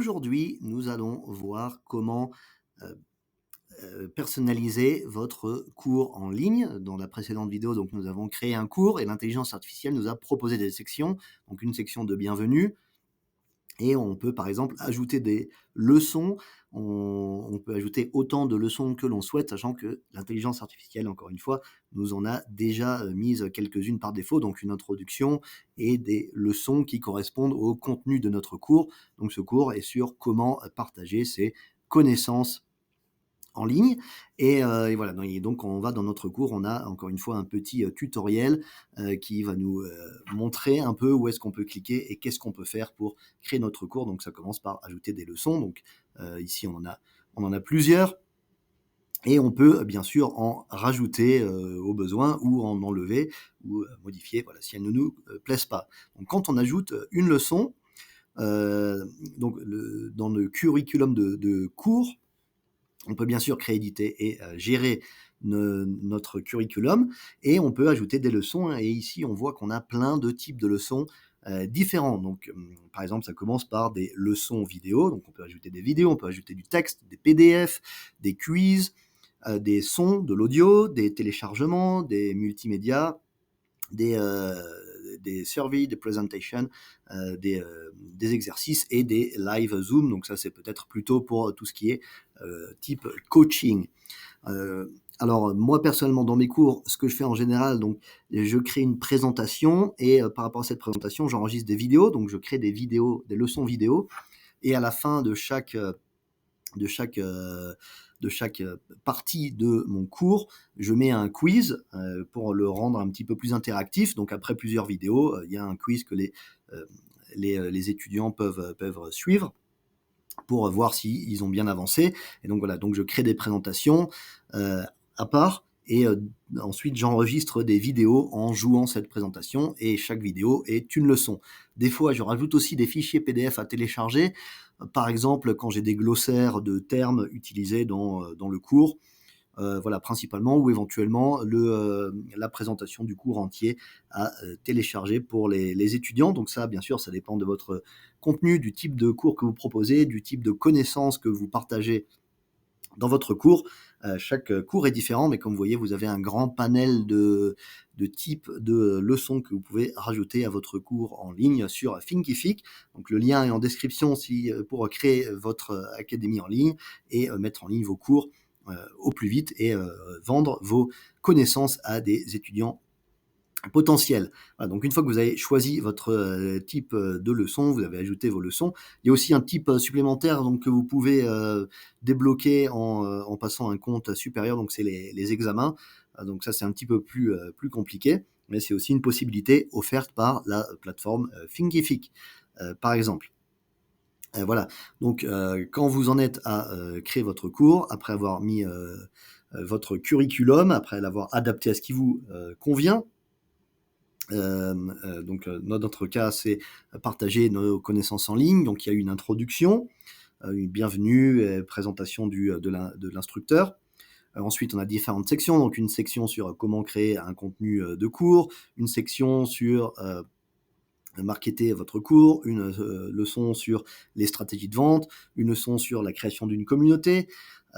Aujourd'hui, nous allons voir comment, heu personnaliser votre cours en ligne. Dans la précédente vidéo, donc nous avons créé un cours et l'intelligence artificielle nous a proposé des sections. Donc une section de bienvenue et on peut par exemple ajouter des leçons. On peut ajouter autant de leçons que l'on souhaite, sachant que l'intelligence artificielle, encore une fois, nous en a déjà, mises quelques-unes par défaut, donc une introduction et des leçons qui correspondent au contenu de notre cours. Donc ce cours est sur comment, partager ses connaissances en ligne et voilà, donc on va dans notre cours, on a encore une fois un petit, tutoriel, qui va nous, montrer un peu où est-ce qu'on peut cliquer et qu'est-ce qu'on peut faire pour créer notre cours. Donc ça commence par ajouter des leçons, donc ici on en a plusieurs et on peut, bien sûr en rajouter, au besoin ou en enlever ou, modifier, voilà, si elles ne nous, plaisent pas. Donc quand on ajoute, une leçon, heu, donc dans le curriculum de cours, on peut bien sûr créer, éditer et gérer notre curriculum et on peut ajouter des leçons, hein, et ici on voit qu'on a plein de types de leçons, différents. Donc, par exemple, ça commence par des leçons vidéo, donc on peut ajouter des vidéos, on peut ajouter du texte, des PDF, des quiz, des sons, de l'audio, des téléchargements, des multimédias, des, surveys, des presentations, des exercices et des live Zoom. Donc ça, c'est peut-être plutôt pour tout ce qui est type coaching. Alors moi personnellement dans mes cours, ce que je fais en général, donc je crée une présentation et par rapport à cette présentation, j'enregistre des vidéos. Donc je crée des vidéos, des leçons vidéo et à la fin de chaque, heu, de chaque, partie de mon cours, je mets un quiz, pour le rendre un petit peu plus interactif. Donc après plusieurs vidéos, il y a un quiz que heu, les étudiants peuvent suivre pour voir s'ils ont bien avancé. Et donc voilà, donc je crée des présentations, heu, à part et ensuite j'enregistre des vidéos en jouant cette présentation et chaque vidéo est une leçon. Des fois, je rajoute aussi des fichiers PDF à télécharger, par exemple, quand j'ai des glossaires de termes utilisés dans le cours, voilà, principalement ou éventuellement la présentation du cours entier à, télécharger pour les étudiants. Donc ça, bien sûr, ça dépend de votre contenu, du type de cours que vous proposez, du type de connaissances que vous partagez dans votre cours. Chaque cours est différent, mais comme vous voyez, vous avez un grand panel de types de leçons que vous pouvez rajouter à votre cours en ligne sur Thinkific. Donc le lien est en description si, pour créer votre académie en ligne et mettre en ligne vos cours au plus vite et vendre vos connaissances à des étudiants potentiels. Voilà, donc une fois que vous avez choisi votre type de leçon, vous avez ajouté vos leçons. Il y a aussi un type supplémentaire donc, que vous pouvez débloquer en passant un compte supérieur, donc c'est les examens. Donc ça, c'est un petit peu plus compliqué, mais c'est aussi une possibilité offerte par la plateforme Thinkific, par exemple. Voilà, donc quand vous en êtes à créer votre cours, après avoir mis votre curriculum, après l'avoir adapté à ce qui vous convient, donc dans notre cas, c'est partager nos connaissances en ligne. Donc il y a une introduction, une bienvenue et présentation de l'instructeur. Ensuite, on a différentes sections, donc une section sur comment créer un contenu, de cours, une section sur, marketer votre cours, une, leçon sur les stratégies de vente, une leçon sur la création d'une communauté.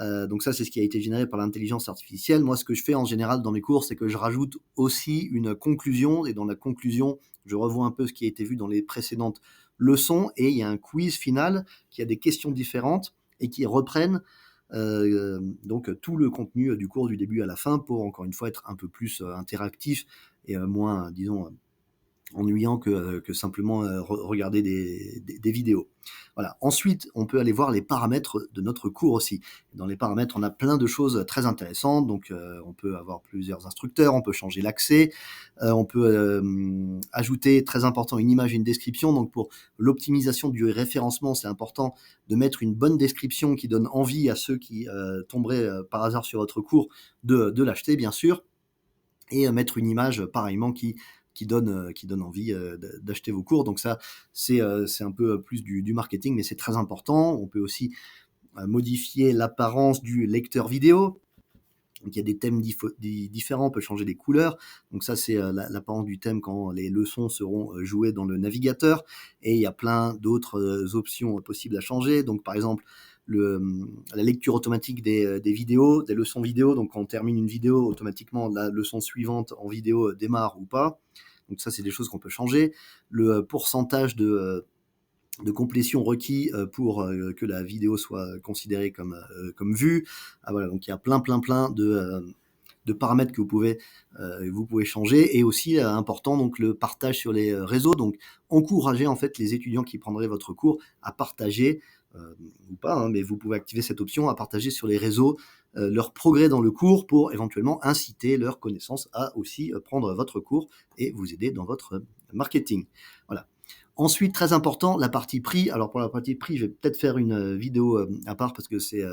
Donc ça, c'est ce qui a été généré par l'intelligence artificielle. Moi, ce que je fais en général dans mes cours, c'est que je rajoute aussi une conclusion et dans la conclusion, je revois un peu ce qui a été vu dans les précédentes leçons et il y a un quiz final qui a des questions différentes et qui reprennent, donc tout le contenu, du cours du début à la fin pour encore une fois être un peu plus, interactif et moins, disons, ennuyant que simplement, regarder des vidéos. Voilà. Ensuite, on peut aller voir les paramètres de notre cours aussi. Dans les paramètres, on a plein de choses très intéressantes, donc on peut avoir plusieurs instructeurs, on peut changer l'accès, on peut, ajouter, très important, une image et une description. Donc pour l'optimisation du référencement, c'est important de mettre une bonne description qui donne envie à ceux qui, tomberaient, par hasard sur votre cours de l'acheter, bien sûr et mettre une image pareillement qui donne envie, d'acheter vos cours. Donc ça, c'est un peu plus du marketing, mais c'est très important. On peut aussi, modifier l'apparence du lecteur vidéo. Donc il y a des thèmes différents, on peut changer les couleurs. Donc ça, c'est l'apparence du thème quand les leçons seront jouées dans le navigateur. Et il y a plein d'autres options possibles à changer. Donc par exemple, la lecture automatique des vidéos, des leçons vidéo. Donc quand on termine une vidéo, automatiquement la leçon suivante en vidéo démarre ou pas. Donc ça, c'est des choses qu'on peut changer. Le pourcentage de complétion requis pour que la vidéo soit considérée comme vue. Ah, voilà, donc il y a plein de paramètres que vous pouvez changer, et aussi important, donc le partage sur les réseaux. Donc encourager en fait les étudiants qui prendraient votre cours à partager, ou pas, hein, mais vous pouvez activer cette option à partager sur les réseaux leur progrès dans le cours pour éventuellement inciter leurs connaissances à aussi prendre votre cours et vous aider dans votre marketing. Voilà. Ensuite, très important, la partie prix. Alors pour la partie prix, je vais peut-être faire une vidéo à part parce que c'est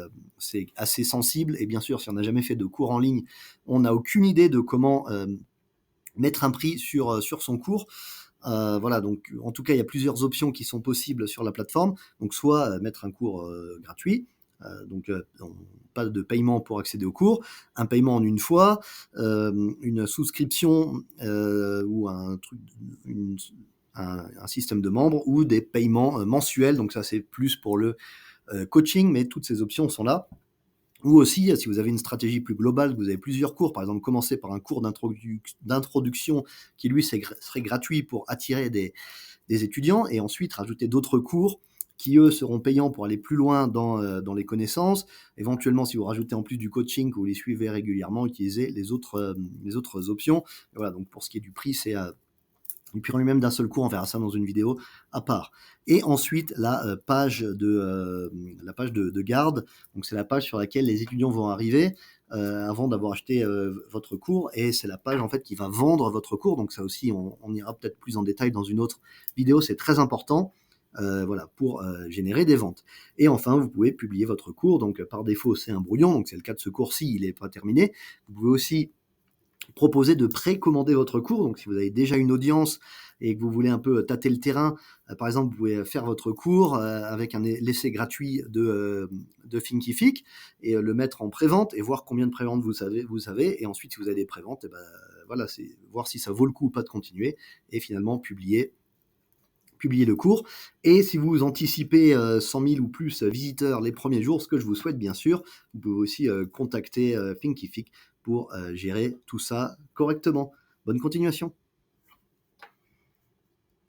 assez sensible. Et bien sûr, si on n'a jamais fait de cours en ligne, on n'a aucune idée de comment mettre un prix sur son cours. Voilà, donc en tout cas, il y a plusieurs options qui sont possibles sur la plateforme. Donc soit mettre un cours gratuit, donc pas de paiement pour accéder au cours, un paiement en une fois, une souscription ou un système de membres, ou des paiements mensuels. Donc ça, c'est plus pour le coaching, mais toutes ces options sont là. Ou aussi, si vous avez une stratégie plus globale, que vous avez plusieurs cours, par exemple, commencer par un cours d'introduction qui, lui, serait gratuit pour attirer des étudiants, et ensuite rajouter d'autres cours qui, eux, seront payants pour aller plus loin dans les connaissances. Éventuellement, si vous rajoutez en plus du coaching, que vous les suivez régulièrement, utilisez les autres options. Et voilà, donc pour ce qui est du prix, c'est et puis en lui-même d'un seul coup, on verra ça dans une vidéo à part. Et ensuite, la page de garde. Donc c'est la page sur laquelle les étudiants vont arriver avant d'avoir acheté votre cours, et c'est la page en fait qui va vendre votre cours. Donc ça aussi, on ira peut-être plus en détail dans une autre vidéo. C'est très important. Voilà, pour générer des ventes. Et enfin, vous pouvez publier votre cours. Donc par défaut, c'est un brouillon. Donc c'est le cas de ce cours-ci, il n'est pas terminé. Vous pouvez aussi proposer de précommander votre cours. Donc si vous avez déjà une audience et que vous voulez un peu tâter le terrain, par exemple, vous pouvez faire votre cours avec l'essai gratuit de Thinkific, et le mettre en prévente et voir combien de préventes vous avez. Et ensuite, si vous avez des préventes, voilà, c'est voir si ça vaut le coup ou pas de continuer, et finalement publier le cours. Et si vous anticipez 100 000 ou plus visiteurs les premiers jours, ce que je vous souhaite bien sûr, vous pouvez aussi contacter Thinkific pour gérer tout ça correctement. Bonne continuation.